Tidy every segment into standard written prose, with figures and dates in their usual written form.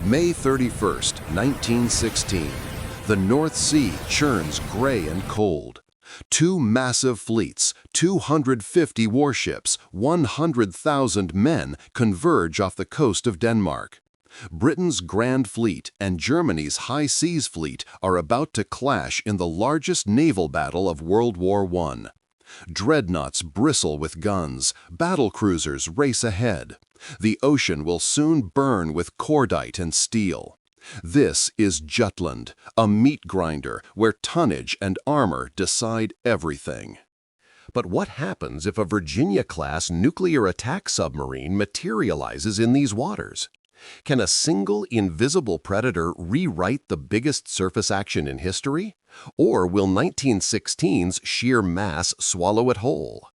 May 31st, 1916. The North Sea churns gray and cold. Two massive fleets, 250 warships, 100,000 men converge off the coast of Denmark. Britain's Grand Fleet and Germany's High Seas Fleet are about to clash in the largest naval battle of World War I. Dreadnoughts bristle with guns, battlecruisers race ahead. The ocean will soon burn with cordite and steel. This is Jutland, a meat grinder where tonnage and armor decide everything. But what happens if a Virginia-class nuclear attack submarine materializes in these waters? Can a single invisible predator rewrite the biggest surface action in history? Or will 1916's sheer mass swallow it whole?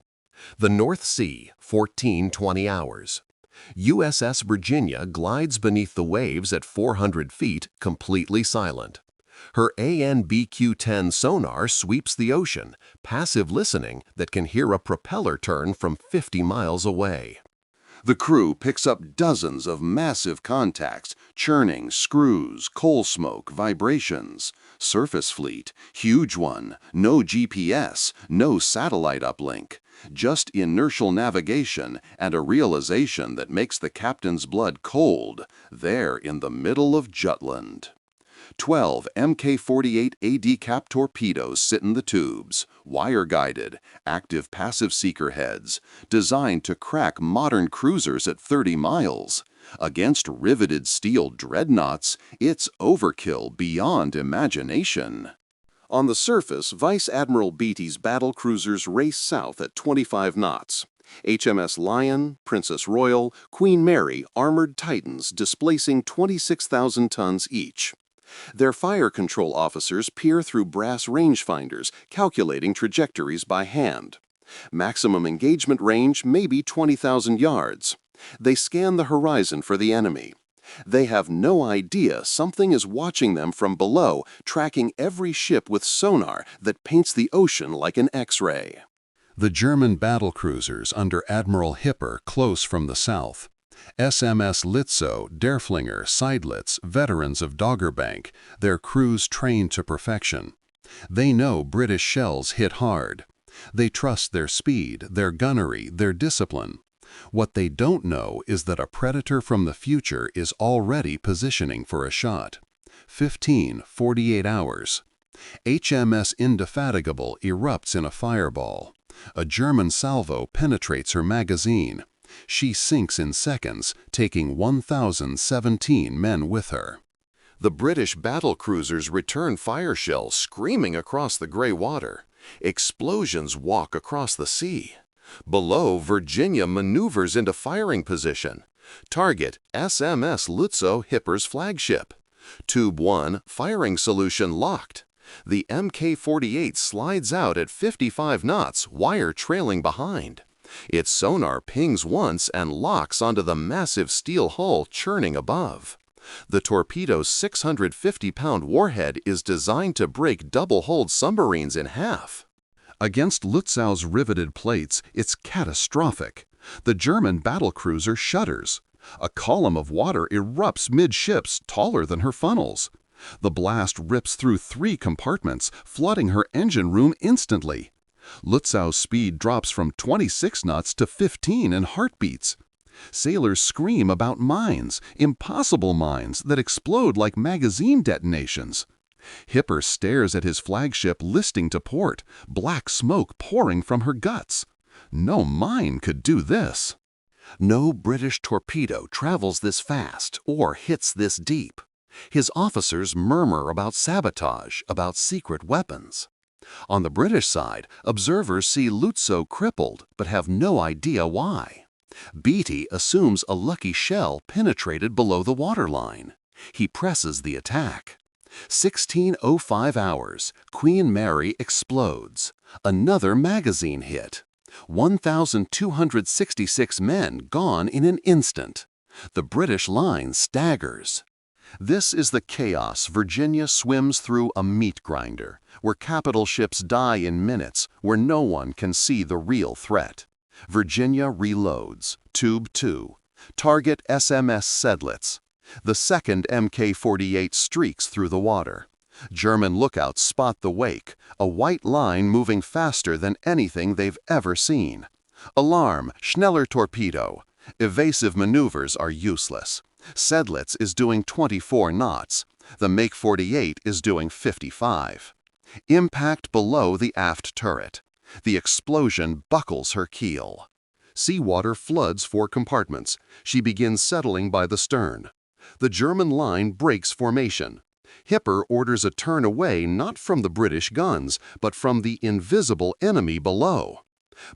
The North Sea, 14-20 hours. USS Virginia glides beneath the waves at 400 feet, completely silent. Her ANBQ-10 sonar sweeps the ocean, passive listening that can hear a propeller turn from 50 miles away. The crew picks up dozens of massive contacts, churning, screws, coal smoke, vibrations. Surface fleet, huge one, no GPS, no satellite uplink. Just inertial navigation and a realization that makes the captain's blood cold, there in the middle of Jutland. 12 Mk-48 AD cap torpedoes sit in the tubes, wire-guided, active passive seeker heads, designed to crack modern cruisers at 30 miles. Against riveted steel dreadnoughts, it's overkill beyond imagination. On the surface, Vice Admiral Beatty's battlecruisers race south at 25 knots. HMS Lion, Princess Royal, Queen Mary, armored Titans displacing 26,000 tons each. Their fire control officers peer through brass rangefinders, calculating trajectories by hand. Maximum engagement range may be 20,000 yards. They scan the horizon for the enemy. They have no idea something is watching them from below, tracking every ship with sonar that paints the ocean like an X-ray. The German battlecruisers under Admiral Hipper close from the south. SMS Lützow, Derflinger, Seydlitz, veterans of Doggerbank, their crews trained to perfection. They know British shells hit hard. They trust their speed, their gunnery, their discipline. What they don't know is that a predator from the future is already positioning for a shot. 48 hours. HMS Indefatigable erupts in a fireball. A German salvo penetrates her magazine. She sinks in seconds, taking 1,017 men with her. The British battlecruisers return fire shells screaming across the gray water. Explosions walk across the sea. Below, Virginia maneuvers into firing position. Target, SMS Lützow, Hipper's flagship. Tube 1, firing solution locked. The Mk-48 slides out at 55 knots, wire trailing behind. Its sonar pings once and locks onto the massive steel hull churning above. The torpedo's 650-pound warhead is designed to break double-hulled submarines in half. Against Lützow's riveted plates, it's catastrophic. The German battlecruiser shudders. A column of water erupts midships, taller than her funnels. The blast rips through 3 compartments, flooding her engine room instantly. Lützow's speed drops from 26 knots to 15 in heartbeats. Sailors scream about mines, impossible mines that explode like magazine detonations. Hipper stares at his flagship listing to port, black smoke pouring from her guts. No mine could do this. No British torpedo travels this fast or hits this deep. His officers murmur about sabotage, about secret weapons. On the British side, observers see Lützow crippled but have no idea why. Beatty assumes a lucky shell penetrated below the waterline. He presses the attack. 16:05 hours, Queen Mary explodes. Another magazine hit. 1,266 men gone in an instant. The British line staggers. This is the chaos Virginia swims through a meat grinder, where capital ships die in minutes, where no one can see the real threat. Virginia reloads. Tube 2. Target SMS Seydlitz. The second Mk-48 streaks through the water. German lookouts spot the wake, a white line moving faster than anything they've ever seen. Alarm, Schneller torpedo. Evasive maneuvers are useless. Sedlitz is doing 24 knots. The Make-48 is doing 55. Impact below the aft turret. The explosion buckles her keel. Seawater floods 4 compartments. She begins settling by the stern. The German line breaks formation. Hipper orders a turn away not from the British guns, but from the invisible enemy below.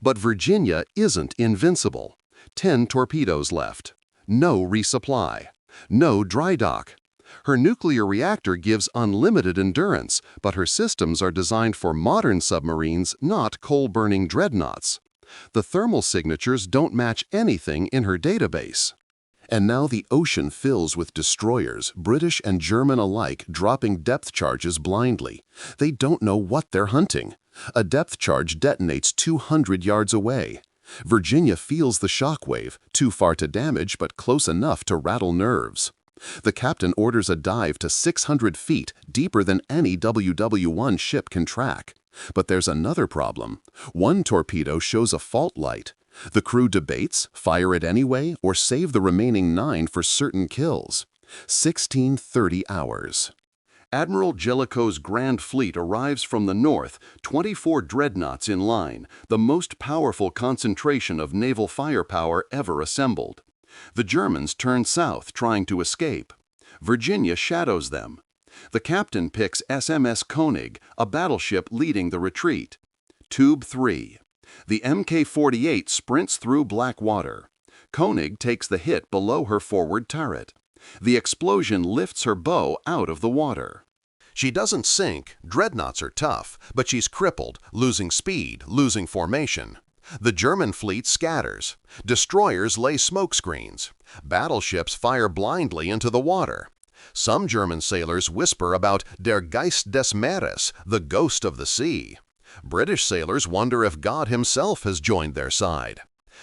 But Virginia isn't invincible. 10 torpedoes left. No resupply. No dry dock. Her nuclear reactor gives unlimited endurance, but her systems are designed for modern submarines, not coal-burning dreadnoughts. The thermal signatures don't match anything in her database. And now the ocean fills with destroyers, British and German alike, dropping depth charges blindly. They don't know what they're hunting. A depth charge detonates 200 yards away. Virginia feels the shockwave, too far to damage but close enough to rattle nerves. The captain orders a dive to 600 feet, deeper than any WW-1 ship can track. But there's another problem. One torpedo shows a fault light. The crew debates, fire it anyway, or save the remaining 9 for certain kills. 1630 hours. Admiral Jellicoe's Grand Fleet arrives from the north, 24 dreadnoughts in line, the most powerful concentration of naval firepower ever assembled. The Germans turn south, trying to escape. Virginia shadows them. The captain picks SMS Koenig, a battleship leading the retreat. Tube 3. The Mk-48 sprints through black water. Koenig takes the hit below her forward turret. The explosion lifts her bow out of the water. She doesn't sink. Dreadnoughts are tough, but she's crippled, losing speed, losing formation. The German fleet scatters. Destroyers lay smoke screens. Battleships fire blindly into the water. Some German sailors whisper about der Geist des Meeres, the ghost of the sea. British sailors wonder if God himself has joined their side.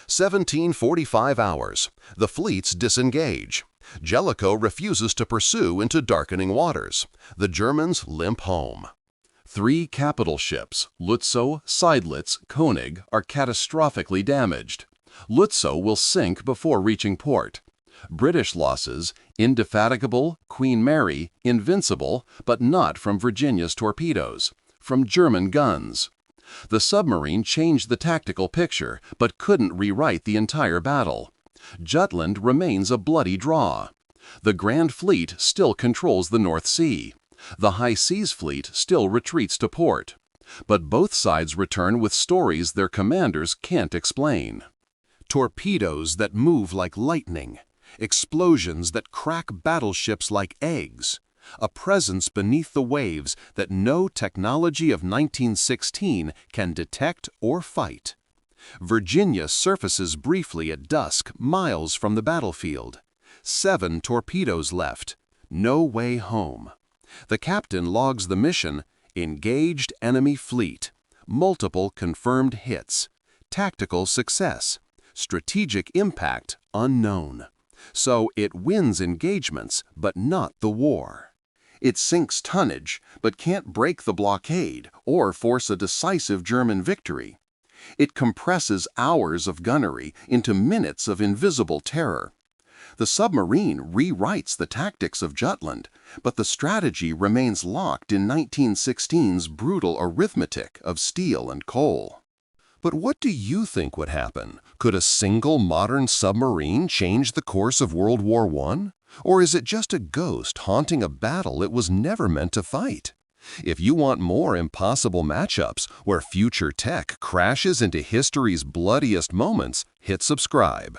1745 hours. The fleets disengage. Jellicoe refuses to pursue into darkening waters. The Germans limp home. 3 capital ships, Lützow, Seydlitz, Koenig, are catastrophically damaged. Lützow will sink before reaching port. British losses: Indefatigable, Queen Mary, Invincible, but not from Virginia's torpedoes, from German guns. The submarine changed the tactical picture, but couldn't rewrite the entire battle. Jutland remains a bloody draw. The Grand Fleet still controls the North Sea. The High Seas Fleet still retreats to port. But both sides return with stories their commanders can't explain. Torpedoes that move like lightning. Explosions that crack battleships like eggs. A presence beneath the waves that no technology of 1916 can detect or fight. Virginia surfaces briefly at dusk, miles from the battlefield. 7 torpedoes left. No way home. The captain logs the mission: engaged enemy fleet. Multiple confirmed hits. Tactical success. Strategic impact unknown. So it wins engagements, but not the war. It sinks tonnage, but can't break the blockade or force a decisive German victory. It compresses hours of gunnery into minutes of invisible terror. The submarine rewrites the tactics of Jutland, but the strategy remains locked in 1916's brutal arithmetic of steel and coal. But what do you think would happen? Could a single modern submarine change the course of World War I? Or is it just a ghost haunting a battle it was never meant to fight? If you want more impossible matchups where future tech crashes into history's bloodiest moments, hit subscribe.